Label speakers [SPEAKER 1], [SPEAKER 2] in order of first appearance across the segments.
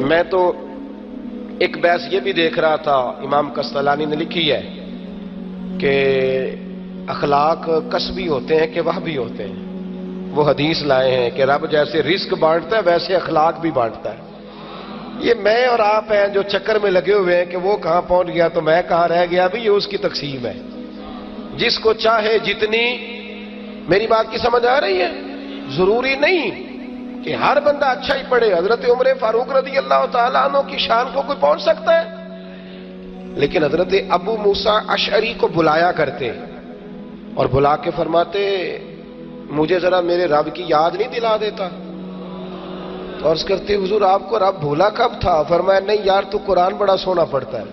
[SPEAKER 1] میں تو ایک بحث یہ بھی دیکھ رہا تھا، امام قسطلانی نے لکھی ہے کہ اخلاق کسبی ہوتے ہیں کہ وہبی ہوتے ہیں۔ وہ حدیث لائے ہیں کہ رب جیسے رزق بانٹتا ہے ویسے اخلاق بھی بانٹتا ہے۔ یہ میں اور آپ ہیں جو چکر میں لگے ہوئے ہیں کہ وہ کہاں پہنچ گیا تو میں کہاں رہ گیا، بھی یہ اس کی تقسیم ہے، جس کو چاہے جتنی۔ میری بات کی سمجھ آ رہی ہے؟ ضروری نہیں کہ ہر بندہ اچھا ہی پڑھے۔ حضرت عمر فاروق رضی اللہ تعالیٰ عنہ کی شان کو کوئی پہنچ سکتا ہے؟ لیکن حضرت ابو موسیٰ اشعری کو بلایا کرتے اور بلا کے فرماتے مجھے ذرا میرے رب کی یاد نہیں دلا دیتا؟ تو عرض کرتے حضور آپ کو رب بھولا کب تھا؟ فرمایا نہیں یار تو قرآن بڑا سونا پڑھتا ہے،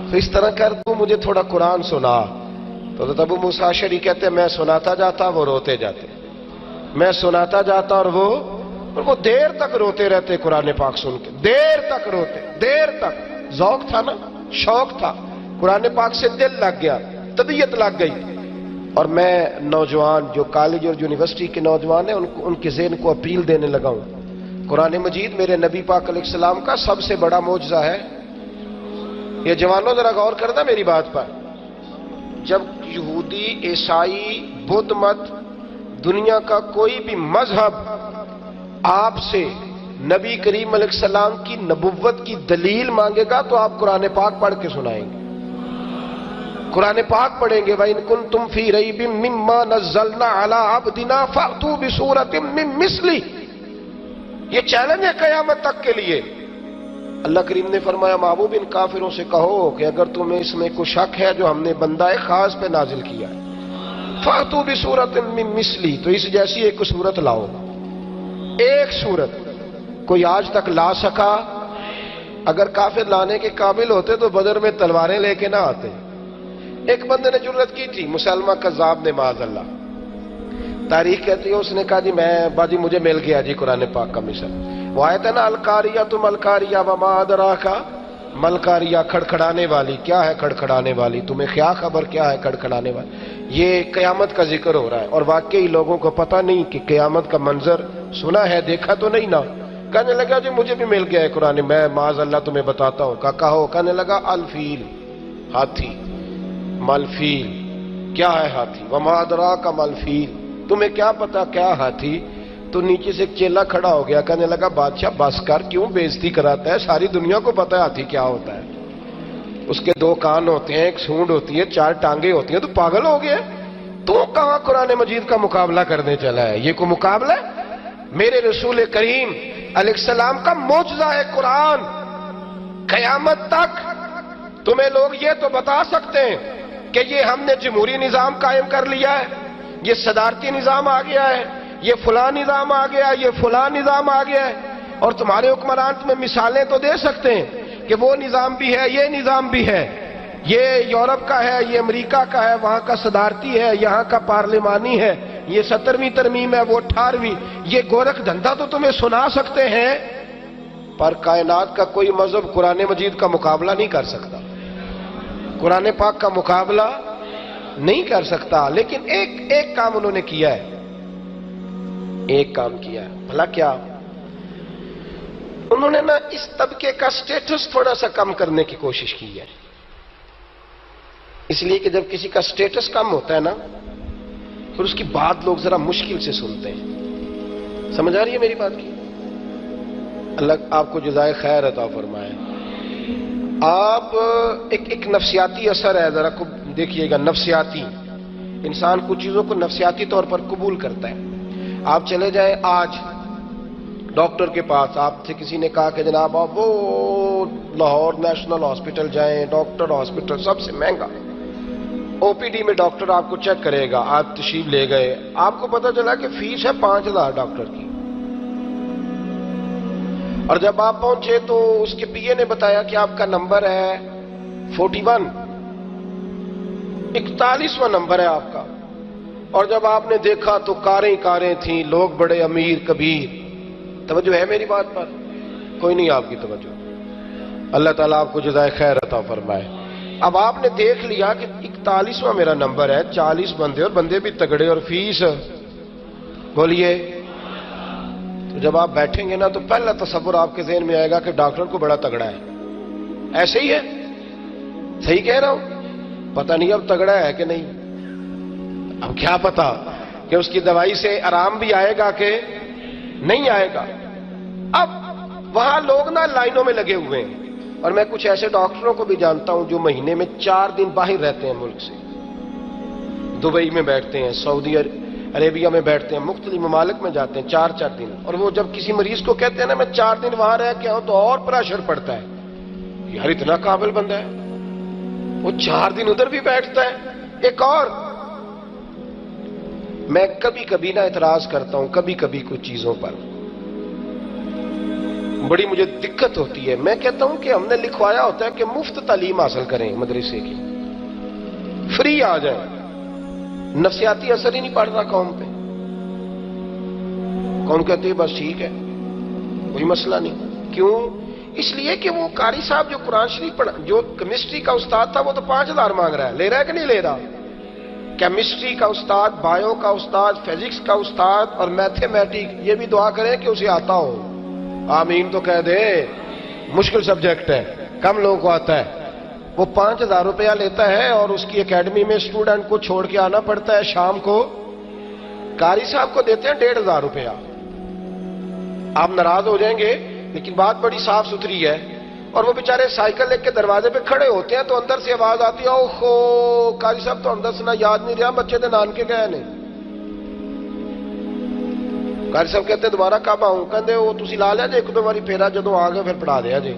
[SPEAKER 1] تو اس طرح کر تو مجھے تھوڑا قرآن سنا۔ تو حضرت ابو موسیٰ اشعری کہتے میں سناتا جاتا وہ روتے جاتے، میں سناتا جاتا اور وہ دیر تک روتے رہتے قرآن پاک سن کے، دیر تک روتے، دیر تک۔ ذوق تھا نا، شوق تھا، قرآن پاک سے دل لگ گیا، طبیعت لگ گئی۔ اور میں نوجوان جو کالج اور یونیورسٹی کے نوجوان ہیں ان کے ذہن کو اپیل دینے لگا ہوں، قرآن مجید میرے نبی پاک علیہ السلام کا سب سے بڑا معجزہ ہے۔ یہ جوانوں ذرا غور کرنا میری بات پر۔ جب یہودی، عیسائی، بدھ مت، دنیا کا کوئی بھی مذہب آپ سے نبی کریم علیہ السلام کی نبوت کی دلیل مانگے گا تو آپ قرآن پاک پڑھ کے سنائیں گے، قرآن پاک پڑھیں گے۔ وَإِن كُنتُمْ فِي رَيْبٍ مِّمَّا نَزَّلْنَا عَلَىٰ عَبْدِنَا فَأْتُوا بِسُورَةٍ مِّن مِّثْلِهِ۔ یہ چیلنج ہے قیامت تک کے لیے۔ اللہ کریم نے فرمایا محبوب ان کافروں سے کہو کہ اگر تمہیں اس میں کوئی شک ہے جو ہم نے بندہ خاص پہ نازل کیا ہے، فَأْتُوا بِسُورَةٍ مِّن مِّثْلِهِ، تو اس جیسی ایک صورت لاؤ۔ ایک صورت کوئی آج تک لا سکا؟ اگر کافر لانے کے قابل ہوتے تو بدر میں تلواریں لے کے نہ آتے۔ ایک بندے نے جرت کی تھی، مسلمہ کذاب نے، معاذ اللہ، تاریخ کہتی ہے اس نے کہا جی باجی مجھے مل گیا جی قرآن پاک کا مثل۔ وہ آیت ہے نا القاریہ تم القاریہ وما ادراک ملقاریہ، کھڑکھڑانے والی۔ کیا ہے کھڑکھڑانے والی؟ تمہیں کیا خبر کیا ہے کھڑکھڑانے والی؟ یہ قیامت کا ذکر ہو رہا ہے، اور واقعی لوگوں کو پتہ نہیں کہ قیامت کا منظر سنا ہے، دیکھا تو نہیں نا۔ کہنے لگا جی مجھے بھی مل گیا ہے قرآن، میں معاذ اللہ تمہیں بتاتا ہوں۔ کہو؟ کہنے لگا الفیل، ہاتھی، ملفیل۔ کیا ہے ہاتھی؟ وما ادراک ملفیل، تمہیں کیا پتا کیا ہاتھی؟ تو نیچے سے ایک چیلا کھڑا ہو گیا، کہنے لگا بادشاہ بس کر، کیوں بےزتی کراتا ہے؟ ساری دنیا کو پتا ہے ہاتھی کیا ہوتا ہے۔ اس کے 2 کان ہوتے ہیں، ایک سونڈ ہوتی ہے، 4 ٹانگیں ہوتی ہیں، تو پاگل ہو گیا؟ تو کہاں قرآن مجید کا مقابلہ کرنے چلا ہے؟ یہ کوئی مقابلہ ہے؟ میرے رسول کریم علیہ السلام کا معجزہ ہے قرآن۔ قیامت تک تمہیں لوگ یہ تو بتا سکتے ہیں کہ یہ ہم نے جمہوری نظام قائم کر لیا ہے، یہ صدارتی نظام آ گیا ہے، یہ فلاں نظام آ گیا، یہ فلاں نظام آ گیا ہے، اور تمہارے حکمران تمہیں مثالیں تو دے سکتے ہیں کہ وہ نظام بھی ہے، یہ نظام بھی ہے، یہ یورپ کا ہے، یہ امریکہ کا ہے، وہاں کا صدارتی ہے، یہاں کا پارلیمانی ہے، یہ 17ویں ترمیم ہے، وہ 18ویں، یہ گورکھ دھندا تو تمہیں سنا سکتے ہیں، پر کائنات کا کوئی مذہب قرآن مجید کا مقابلہ نہیں کر سکتا، قرآن پاک کا مقابلہ نہیں کر سکتا۔ لیکن ایک کام انہوں نے کیا ہے، ایک کام کیا ہے، بھلا کیا؟ انہوں نے نا اس طبقے کا سٹیٹس تھوڑا سا کم کرنے کی کوشش کی ہے۔ اس لیے کہ جب کسی کا سٹیٹس کم ہوتا ہے نا پھر اس کی بات لوگ ذرا مشکل سے سنتے ہیں۔ سمجھ آ رہی ہے میری بات کی؟ اللہ آپ کو جزائے خیر عطا فرمائے۔ آپ ایک نفسیاتی اثر ہے، ذرا دیکھیے گا، نفسیاتی، انسان کچھ چیزوں کو نفسیاتی طور پر قبول کرتا ہے۔ آپ چلے جائیں آج ڈاکٹر کے پاس، آپ سے کسی نے کہا کہ جناب آپ وہ لاہور نیشنل ہاسپٹل جائیں، ڈاکٹر ہاسپٹل سب سے مہنگا، او پی ڈی میں ڈاکٹر آپ کو چیک کرے گا، آپ تشریف لے گئے، آپ کو پتا چلا کہ فیس ہے 5000 ڈاکٹر کی، اور جب آپ پہنچے تو اس کے پی اے نے بتایا کہ آپ کا نمبر ہے 41، 41واں نمبر ہے آپ کا، اور جب آپ نے دیکھا تو کاریں کاریں تھیں، لوگ بڑے امیر کبیر۔ توجہ ہے میری بات پر؟ کوئی نہیں آپ کی توجہ؟ اللہ تعالیٰ آپ کو جزائے خیر عطا فرمائے۔ اب آپ نے دیکھ لیا کہ 41واں میرا نمبر ہے، 40 بندے، اور بندے بھی تگڑے، اور فیس بولیے تو جب آپ بیٹھیں گے نا تو پہلا تصور آپ کے ذہن میں آئے گا کہ ڈاکٹر کو بڑا تگڑا ہے. ایسے ہی ہے؟ صحیح کہہ رہا ہوں؟ پتہ نہیں اب تگڑا ہے کہ نہیں. اب کیا پتا کہ اس کی دوائی سے آرام بھی آئے گا کہ نہیں آئے گا. اب وہاں لوگ نا لائنوں میں لگے ہوئے ہیں. اور میں کچھ ایسے ڈاکٹروں کو بھی جانتا ہوں جو مہینے میں 4 دن باہر رہتے ہیں ملک سے. دبئی میں بیٹھتے ہیں، سعودی عربیہ میں بیٹھتے ہیں، مختلف ممالک میں جاتے ہیں 4 دن. اور وہ جب کسی مریض کو کہتے ہیں نا میں 4 دن وہاں رہ کے آؤں تو اور پریشر پڑتا ہے. یار اتنا قابل بندہ ہے، وہ 4 دن ادھر بھی بیٹھتا ہے. ایک اور میں کبھی کبھی نا اعتراض کرتا ہوں کبھی کبھی کچھ چیزوں پر، بڑی مجھے دقت ہوتی ہے. میں کہتا ہوں کہ ہم نے لکھوایا ہوتا ہے کہ مفت تعلیم حاصل کریں مدرسے کی، فری آ جائیں. نفسیاتی اثر ہی نہیں پڑ رہا قوم پہ. قوم کہتی ہے بس ٹھیک ہے کوئی مسئلہ نہیں. کیوں؟ اس لیے کہ وہ قاری صاحب جو قرآن شریف پڑھا، جو کیمسٹری کا استاد تھا وہ تو 5000 مانگ رہا ہے. لے رہا ہے کہ نہیں لے رہا؟ کیمسٹری کا استاد، بایو کا استاد، فزکس کا استاد اور میتھمیٹک، یہ بھی دعا کریں کہ اسے آتا ہو. آمین تو کہہ دے. مشکل سبجیکٹ ہے، کم لوگوں کو آتا ہے. وہ 5000 روپیہ لیتا ہے اور اس کی اکیڈمی میں اسٹوڈنٹ کو چھوڑ کے آنا پڑتا ہے. شام کو قاری صاحب کو دیتے ہیں 1500 روپیہ. آپ ناراض ہو جائیں گے لیکن بات بڑی صاف ستھری ہے. اور وہ بیچارے سائیکل لے کے دروازے پہ کھڑے ہوتے ہیں تو اندر سے آواز آتی ہے اوہو قاری صاحب تو اندر سے نہ یاد نہیں رہا بچے دے نان کے گئے نہیں. قاری صاحب کہتے ہیں دوبارہ کب آؤں؟ کہتے وہ تسی لا لیا جی 1-2 باری پھیرا جدو آ گئے پھر پڑھا دیا جی.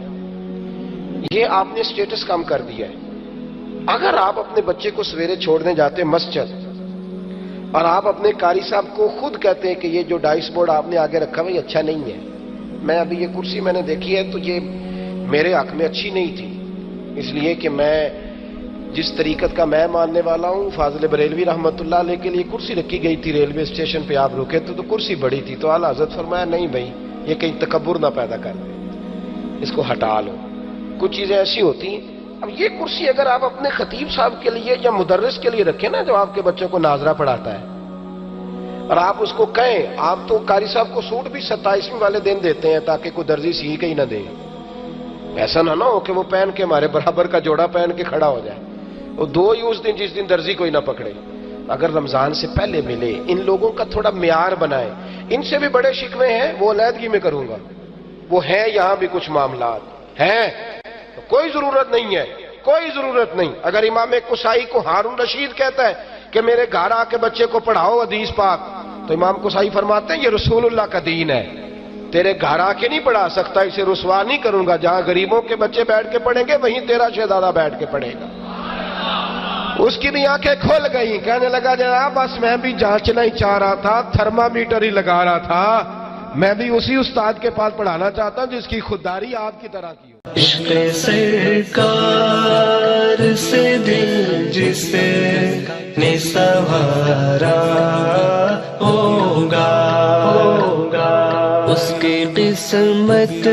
[SPEAKER 1] یہ آپ نے سٹیٹس کم کر دیا ہے. اگر آپ اپنے بچے کو سویرے چھوڑنے جاتے مسجد اور آپ اپنے قاری صاحب کو خود کہتے ہیں کہ یہ جو ڈائس بورڈ آپ نے آگے رکھا ہوا یہ اچھا نہیں ہے، میں ابھی یہ کرسی میں نے دیکھی ہے تو یہ میرے حق میں اچھی نہیں تھی، اس لیے کہ میں جس طریقت کا میں ماننے والا ہوں، فاضل بریلوی رحمت اللہ علیہ کے لیے کرسی رکھی گئی تھی ریلوے اسٹیشن پہ، آپ رکے تو کرسی بڑی تھی تو اعلیٰ حضرت فرمایا نہیں بھائی یہ کہیں تکبر نہ پیدا کر دے، اس کو ہٹا لو. کچھ چیزیں ایسی ہوتی ہیں. اب یہ کرسی اگر آپ اپنے خطیب صاحب کے لیے یا مدرس کے لیے رکھیں نا جو آپ کے بچوں کو ناظرہ پڑھاتا ہے، اور آپ اس کو کہیں، آپ تو قاری صاحب کو سوٹ بھی 27ویں والے دن دیتے ہیں تاکہ کوئی درزی سی کہیں نہ دے. ایسا نہ ہو کہ وہ پہن کے ہمارے برابر کا جوڑا پہن کے کھڑا ہو جائے. وہ 2 ہی اس دن جس دن درزی کوئی نہ پکڑے. اگر رمضان سے پہلے ملے ان لوگوں کا تھوڑا معیار بنائے. ان سے بھی بڑے شکوے ہیں وہ علیحدگی میں کروں گا، وہ ہیں یہاں بھی کچھ معاملات ہیں. کوئی ضرورت نہیں ہے، کوئی ضرورت نہیں. اگر امام قصائی کو ہارون رشید کہتا ہے کہ میرے گھر آ کے بچے کو پڑھاؤ حدیث پاک، تو امام قصائی فرماتے ہیں یہ رسول اللہ کا دین ہے. تیرے گھر آ کے نہیں پڑھا سکتا، اسے رسوا نہیں کروں گا. جہاں غریبوں کے بچے بیٹھ کے پڑھیں گے وہیں تیرا شہزادہ بیٹھ کے پڑھے گا. اس کی بھی آنکھیں کھل گئی، کہنے لگا جناب بس میں بھی جانچنا ہی چاہ رہا تھا، تھرمامیٹر ہی لگا رہا تھا. میں بھی اسی استاد کے پاس پڑھانا چاہتا ہوں جس کی خودداری آپ کی طرح کی ہو.
[SPEAKER 2] عشق سرکار سے دل جسے نے سنوارا ہوگا، اس کی قسمت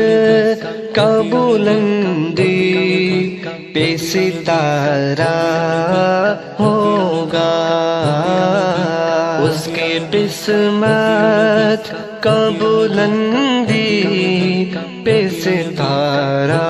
[SPEAKER 2] کا بلندی پہ ستارہ ہوگا، اس کی قسمت کا بلندی پہ ستارہ